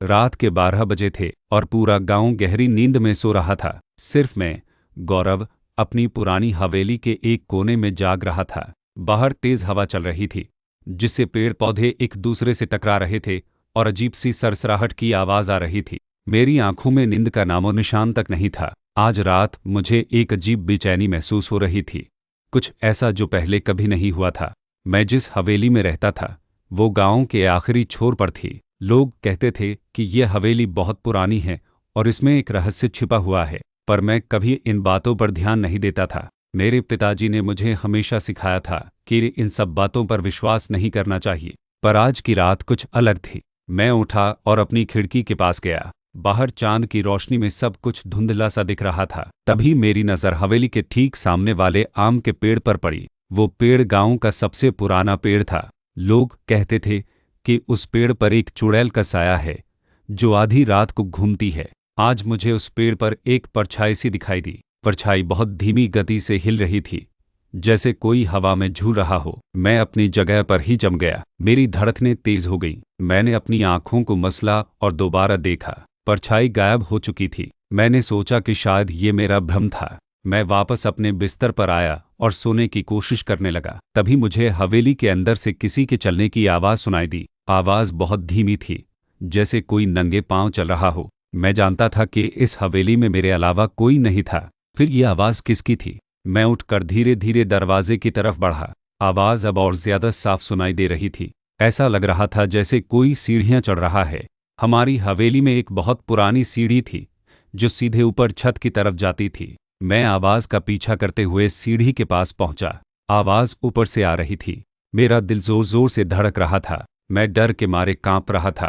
रात के 12 बजे थे और पूरा गांव गहरी नींद में सो रहा था। सिर्फ मैं, गौरव, अपनी पुरानी हवेली के एक कोने में जाग रहा था। बाहर तेज हवा चल रही थी, जिससे पेड़ पौधे एक दूसरे से टकरा रहे थे और अजीब सी सरसराहट की आवाज आ रही थी। मेरी आंखों में नींद का नामो निशान तक नहीं था। आज रात मुझे एक अजीब बेचैनी महसूस हो रही थी, कुछ ऐसा जो पहले कभी नहीं हुआ था। मैं जिस हवेली में रहता था वो गांव के आखिरी छोर पर थी। लोग कहते थे कि यह हवेली बहुत पुरानी है और इसमें एक रहस्य छिपा हुआ है, पर मैं कभी इन बातों पर ध्यान नहीं देता था। मेरे पिताजी ने मुझे हमेशा सिखाया था कि इन सब बातों पर विश्वास नहीं करना चाहिए, पर आज की रात कुछ अलग थी। मैं उठा और अपनी खिड़की के पास गया। बाहर चांद की रोशनी में सब कुछ धुंधला सा दिख रहा था। तभी मेरी नज़र हवेली के ठीक सामने वाले आम के पेड़ पर पड़ी। वो पेड़ गांव का सबसे पुराना पेड़ था। लोग कहते थे कि उस पेड़ पर एक चुड़ैल का साया है जो आधी रात को घूमती है। आज मुझे उस पेड़ पर एक परछाई सी दिखाई दी। परछाई बहुत धीमी गति से हिल रही थी, जैसे कोई हवा में झूल रहा हो। मैं अपनी जगह पर ही जम गया। मेरी धड़कनें तेज हो गईं। मैंने अपनी आंखों को मसला और दोबारा देखा। परछाई गायब हो चुकी थी। मैंने सोचा कि शायद ये मेरा भ्रम था। मैं वापस अपने बिस्तर पर आया और सोने की कोशिश करने लगा। तभी मुझे हवेली के अंदर से किसी के चलने की आवाज़ सुनाई दी। आवाज़ बहुत धीमी थी, जैसे कोई नंगे पांव चल रहा हो। मैं जानता था कि इस हवेली में मेरे अलावा कोई नहीं था। फिर ये आवाज़ किसकी थी? मैं उठकर धीरे धीरे दरवाजे की तरफ बढ़ा। आवाज़ अब और ज़्यादा साफ सुनाई दे रही थी। ऐसा लग रहा था जैसे कोई सीढ़ियाँ चढ़ रहा है। हमारी हवेली में एक बहुत पुरानी सीढ़ी थी जो सीधे ऊपर छत की तरफ जाती थी। मैं आवाज़ का पीछा करते हुए सीढ़ी के पास पहुंचा। आवाज़ ऊपर से आ रही थी। मेरा दिल जोर जोर से धड़क रहा था। मैं डर के मारे कांप रहा था,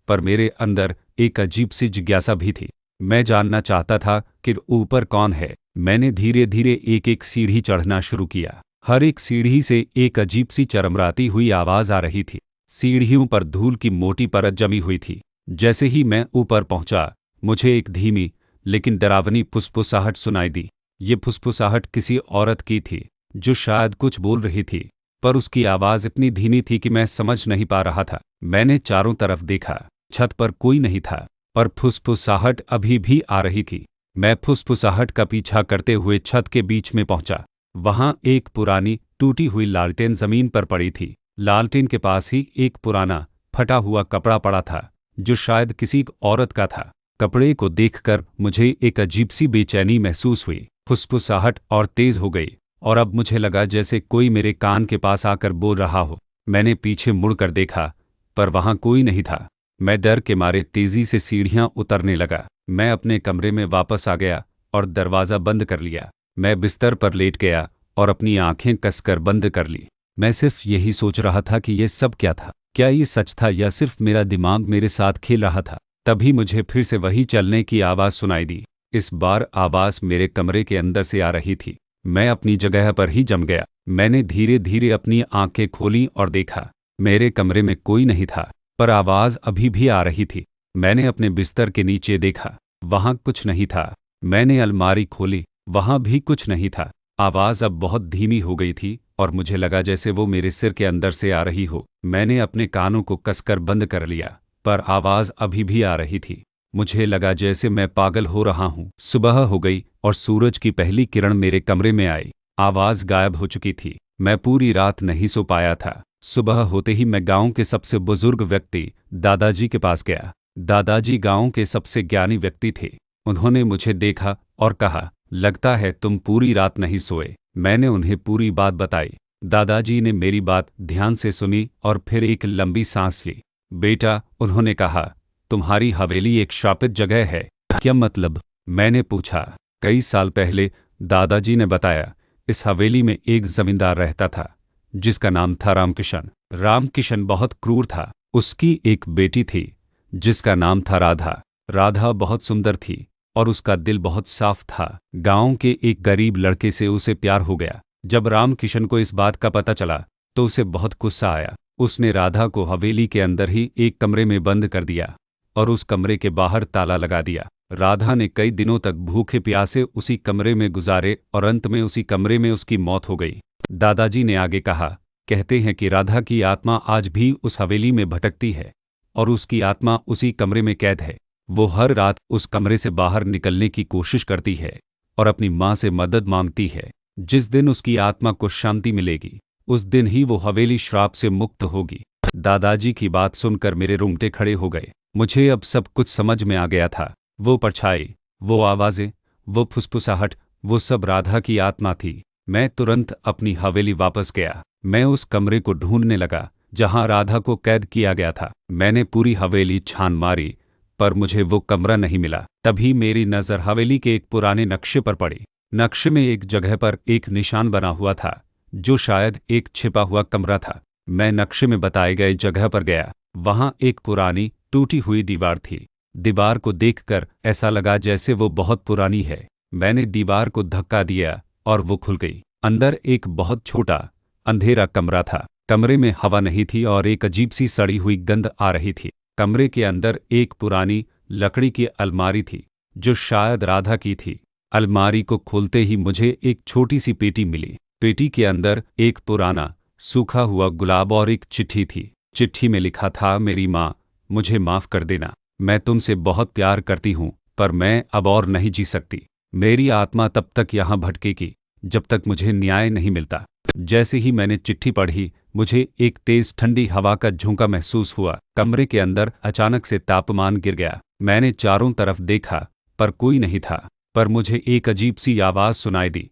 पर मेरे अंदर एक अजीब सी जिज्ञासा भी थी। मैं जानना चाहता था कि ऊपर कौन है। मैंने धीरे धीरे एक एक सीढ़ी चढ़ना शुरू किया। हर एक सीढ़ी से एक अजीब सी चरमराती हुई आवाज़ आ रही थी। सीढ़ियों पर धूल की मोटी परत जमी हुई थी। जैसे ही मैं ऊपर पहुंचा, मुझे एक धीमी लेकिन डरावनी फुसफुसाहट सुनाई दी। ये फुसफुसाहट किसी औरत की थी जो शायद कुछ बोल रही थी, पर उसकी आवाज़ इतनी धीमी थी कि मैं समझ नहीं पा रहा था। मैंने चारों तरफ देखा। छत पर कोई नहीं था और फुसफुसाहट अभी भी आ रही थी। मैं फुसफुसाहट का पीछा करते हुए छत के बीच में पहुंचा। वहां एक पुरानी टूटी हुई लालटेन जमीन पर पड़ी थी। लालटेन के पास ही एक पुराना फटा हुआ कपड़ा पड़ा था जो शायद किसी औरत का था। कपड़े को देखकर मुझे एक अजीब सी बेचैनी महसूस हुई। फुसफुसाहट और तेज हो गई और अब मुझे लगा जैसे कोई मेरे कान के पास आकर बोल रहा हो। मैंने पीछे मुड़कर देखा, पर वहां कोई नहीं था। मैं डर के मारे तेजी से सीढ़ियां उतरने लगा। मैं अपने कमरे में वापस आ गया और दरवाज़ा बंद कर लिया। मैं बिस्तर पर लेट गया और अपनी आंखें कसकर बंद कर ली। मैं सिर्फ यही सोच रहा था कि यह सब क्या था। क्या ये सच था या सिर्फ मेरा दिमाग मेरे साथ खेल रहा था? तभी मुझे फिर से वही चलने की आवाज़ सुनाई दी। इस बार आवाज़ मेरे कमरे के अंदर से आ रही थी। मैं अपनी जगह पर ही जम गया। मैंने धीरे धीरे अपनी आंखें खोलीं और देखा। मेरे कमरे में कोई नहीं था, पर आवाज़ अभी भी आ रही थी। मैंने अपने बिस्तर के नीचे देखा, वहाँ कुछ नहीं था। मैंने अलमारी खोली, वहाँ भी कुछ नहीं था। आवाज़ अब बहुत धीमी हो गई थी और मुझे लगा जैसे वो मेरे सिर के अंदर से आ रही हो। मैंने अपने कानों को कसकर बंद कर लिया, पर आवाज़ अभी भी आ रही थी। मुझे लगा जैसे मैं पागल हो रहा हूँ। सुबह हो गई और सूरज की पहली किरण मेरे कमरे में आई। आवाज़ गायब हो चुकी थी। मैं पूरी रात नहीं सो पाया था। सुबह होते ही मैं गांव के सबसे बुजुर्ग व्यक्ति दादाजी के पास गया। दादाजी गांव के सबसे ज्ञानी व्यक्ति थे। उन्होंने मुझे देखा और कहा, लगता है तुम पूरी रात नहीं सोए। मैंने उन्हें पूरी बात बताई। दादाजी ने मेरी बात ध्यान से सुनी और फिर एक लंबी सांस ली। बेटा, उन्होंने कहा, तुम्हारी हवेली एक शापित जगह है। क्या मतलब? मैंने पूछा। कई साल पहले, दादाजी ने बताया, इस हवेली में एक जमींदार रहता था जिसका नाम था रामकिशन। रामकिशन बहुत क्रूर था। उसकी एक बेटी थी जिसका नाम था राधा। राधा बहुत सुंदर थी और उसका दिल बहुत साफ था। गांव के एक गरीब लड़के से उसे प्यार हो गया। जब रामकिशन को इस बात का पता चला तो उसे बहुत गुस्सा आया। उसने राधा को हवेली के अंदर ही एक कमरे में बंद कर दिया और उस कमरे के बाहर ताला लगा दिया। राधा ने कई दिनों तक भूखे प्यासे उसी कमरे में गुजारे और अंत में उसी कमरे में उसकी मौत हो गई। दादाजी ने आगे कहा, कहते हैं कि राधा की आत्मा आज भी उस हवेली में भटकती है। और उसकी आत्मा उसी कमरे में कैद है। वो हर रात उस कमरे से बाहर निकलने की कोशिश करती है और अपनी माँ से मदद मांगती है। जिस दिन उसकी आत्मा को शांति मिलेगी, उस दिन ही वो हवेली श्राप से मुक्त होगी। दादाजी की बात सुनकर मेरे रोंगटे खड़े हो गए। मुझे अब सब कुछ समझ में आ गया था। वो परछाई, वो आवाज़ें, वो फुसफुसाहट, वो सब राधा की आत्मा थी। मैं तुरंत अपनी हवेली वापस गया। मैं उस कमरे को ढूंढने लगा जहां राधा को कैद किया गया था। मैंने पूरी हवेली छान मारी, पर मुझे वो कमरा नहीं मिला। तभी मेरी नज़र हवेली के एक पुराने नक्शे पर पड़ी। नक्शे में एक जगह पर एक निशान बना हुआ था, जो शायद एक छिपा हुआ कमरा था। मैं नक्शे में बताए गए जगह पर गया। वहां एक पुरानी टूटी हुई दीवार थी। दीवार को देखकर ऐसा लगा जैसे वो बहुत पुरानी है। मैंने दीवार को धक्का दिया और वो खुल गई। अंदर एक बहुत छोटा अंधेरा कमरा था। कमरे में हवा नहीं थी और एक अजीब सी सड़ी हुई गंध आ रही थी। कमरे के अंदर एक पुरानी लकड़ी की अलमारी थी, जो शायद राधा की थी। अलमारी को खोलते ही मुझे एक छोटी सी पेटी मिली। पेटी के अंदर एक पुराना सूखा हुआ गुलाब और एक चिट्ठी थी। चिट्ठी में लिखा था, मेरी माँ, मुझे माफ़ कर देना। मैं तुमसे बहुत प्यार करती हूँ, पर मैं अब और नहीं जी सकती। मेरी आत्मा तब तक यहाँ भटकेगी जब तक मुझे न्याय नहीं मिलता। जैसे ही मैंने चिट्ठी पढ़ी, मुझे एक तेज ठंडी हवा का झोंका महसूस हुआ। कमरे के अंदर अचानक से तापमान गिर गया। मैंने चारों तरफ देखा, पर कोई नहीं था। पर मुझे एक अजीब सी आवाज़ सुनाई दी,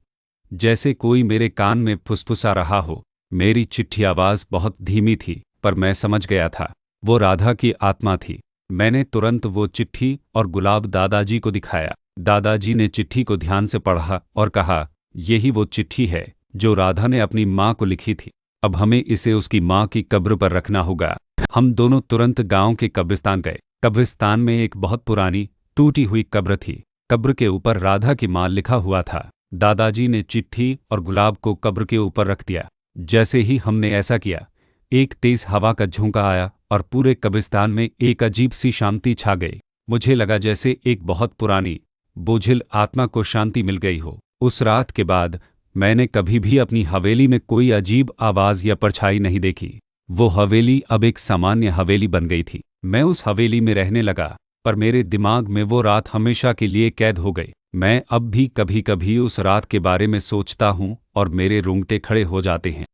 जैसे कोई मेरे कान में फुसफुसा रहा हो। मेरी चिट्ठी आवाज़ बहुत धीमी थी, पर मैं समझ गया था वो राधा की आत्मा थी। मैंने तुरंत वो चिट्ठी और गुलाब दादाजी को दिखाया। दादाजी ने चिट्ठी को ध्यान से पढ़ा और कहा, यही वो चिट्ठी है जो राधा ने अपनी माँ को लिखी थी। अब हमें इसे उसकी माँ की कब्र पर रखना होगा। हम दोनों तुरंत गांव के कब्रिस्तान गए। कब्रिस्तान में एक बहुत पुरानी टूटी हुई कब्र थी। कब्र के ऊपर राधा की माँ लिखा हुआ था। दादाजी ने चिट्ठी और गुलाब को कब्र के ऊपर रख दिया। जैसे ही हमने ऐसा किया, एक तेज हवा का झोंका आया और पूरे कब्रिस्तान में एक अजीब सी शांति छा गई। मुझे लगा जैसे एक बहुत पुरानी बोझिल आत्मा को शांति मिल गई हो। उस रात के बाद मैंने कभी भी अपनी हवेली में कोई अजीब आवाज़ या परछाई नहीं देखी। वो हवेली अब एक सामान्य हवेली बन गई थी। मैं उस हवेली में रहने लगा, पर मेरे दिमाग में वो रात हमेशा के लिए कैद हो गई। मैं अब भी कभी कभी उस रात के बारे में सोचता हूँ और मेरे रोंगटे खड़े हो जाते हैं।